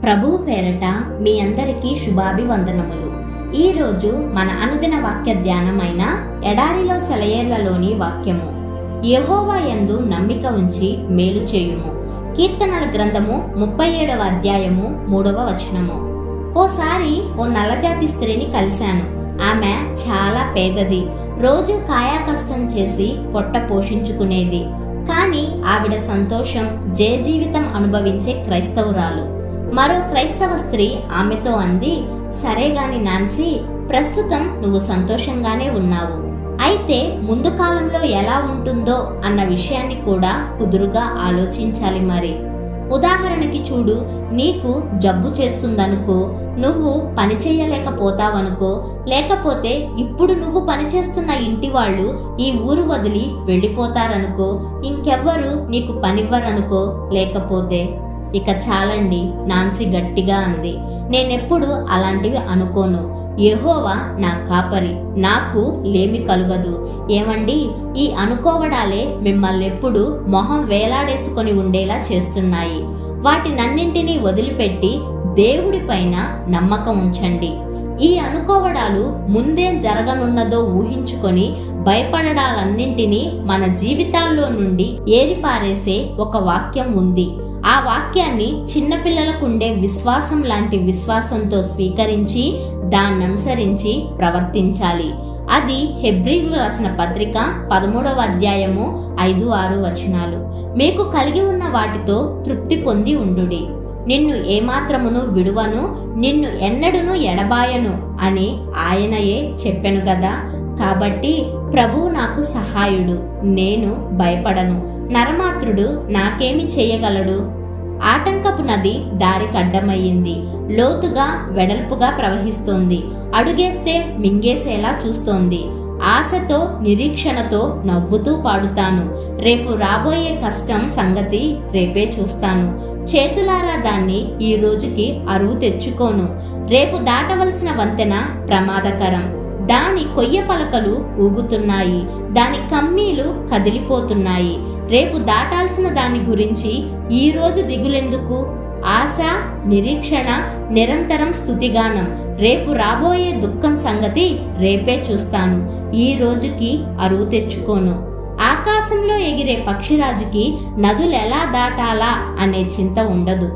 ప్రభువు పేరట మీ అందరికీ శుభాభివందనములు. ఈరోజు మన అనుదిన వాక్య ధ్యానమైన ఎడారిలో సెలయేర్లలోని వాక్యము. యెహోవా యందు నమ్మిక ఉంచి మేలు చేయుము. కీర్తనల గ్రంథము 37వ అధ్యాయము 3వ వచనము. ఓసారి ఓ నల్లజాతి స్త్రీని కలిశాను. ఆమె చాలా పేదది. రోజు కాయా కష్టం చేసి పొట్ట పోషించుకునేది. కానీ ఆవిడ సంతోషం, జీవితం అనుభవించే క్రైస్తవురాలు. మరో క్రైస్తవ స్త్రీ ఆమెతో అంది, సరే గాని నాన్సీ, ప్రస్తుతం నువ్వు సంతోషంగానే ఉన్నావు. అయితే ముందు కాలంలో ఎలా ఉంటుందో అన్న విషయాన్ని కూడా కుదురుగా ఆలోచించాలి. మరి ఉదాహరణకి చూడు, నీకు జబ్బు చేస్తుందనుకో, నువ్వు పని చేయలేకపోతావనుకో, లేకపోతే ఇప్పుడు నువ్వు పనిచేస్తున్న ఇంటి వాళ్ళు ఈ ఊరు వదిలి వెళ్ళిపోతారనుకో, ఇంకెవ్వరు నీకు పనివ్వరనుకో, లేకపోతే ఇక చాలండి, నాన్సీ గట్టిగా అంది. నేనెప్పుడు అలాంటివి అనుకోను. యెహోవా నా కాపరి, నాకు లేమి కలుగదు. ఏమండి, ఈ అనుకోవడాలే మిమ్మల్ని ఎప్పుడు మొహం వేలాడేసుకొని ఉండేలా చేస్తున్నాయి. వాటినన్నింటినీ వదిలిపెట్టి దేవుడి పైన నమ్మకం ఉంచండి. ఈ అనుకోవడాలు ముందేం జరగనున్నదో ఊహించుకొని భయపడడాలన్నింటినీ మన జీవితాల్లో నుండి ఏరిపారేసే ఒక వాక్యం ఉంది. ఆ వాక్యాన్ని చిన్నపిల్లలకుండే విశ్వాసం లాంటి విశ్వాసంతో స్వీకరించి దాన్ననుసరించి ప్రవర్తించాలి. అది హెబ్రీయులకు రాసిన పత్రిక 13వ అధ్యాయము 5-6 వచనాలు. మీకు కలిగి ఉన్న వాటితో తృప్తి పొంది ఉండుడి. నిన్ను ఏమాత్రమును విడువను, నిన్ను ఎన్నడును ఎడబాయను అని ఆయనయే చెప్పెను కదా. కాబట్టి ప్రభువు నాకు సహాయుడు, నేను భయపడను. నరమాత్రుడు నాకేమి చేయగలడు? ఆటంకపు నది దారికి అడ్డమయ్యింది, లోతుగా వెడల్పుగా ప్రవహిస్తోంది, అడుగేస్తే మింగేసేలా చూస్తోంది. ఆశతో నిరీక్షణతో నవ్వుతూ పాడుతాను. రేపు రాబోయే కష్టం సంగతి రేపే చూస్తాను. చేతులారా దాన్ని ఈ రోజుకి అరువు తెచ్చుకోను. రేపు దాటవలసిన వంతెన ప్రమాదకరం. దాని కొయ్య పలకలు ఊగుతున్నాయి, దాని కమ్మీలు కదిలిపోతున్నాయి. రేపు దాటాల్సిన దాని గురించి ఈ రోజు దిగులెందుకు? ఆశ, నిరీక్షణ, నిరంతరం స్తుతిగానం. రేపు రాబోయే దుఃఖం సంగతి రేపే చూస్తాను. ఈ రోజుకి అరువు తెచ్చుకోను. ఆకాశంలో ఎగిరే పక్షిరాజుకి నదులెలా దాటాలా అనే చింత ఉండదు.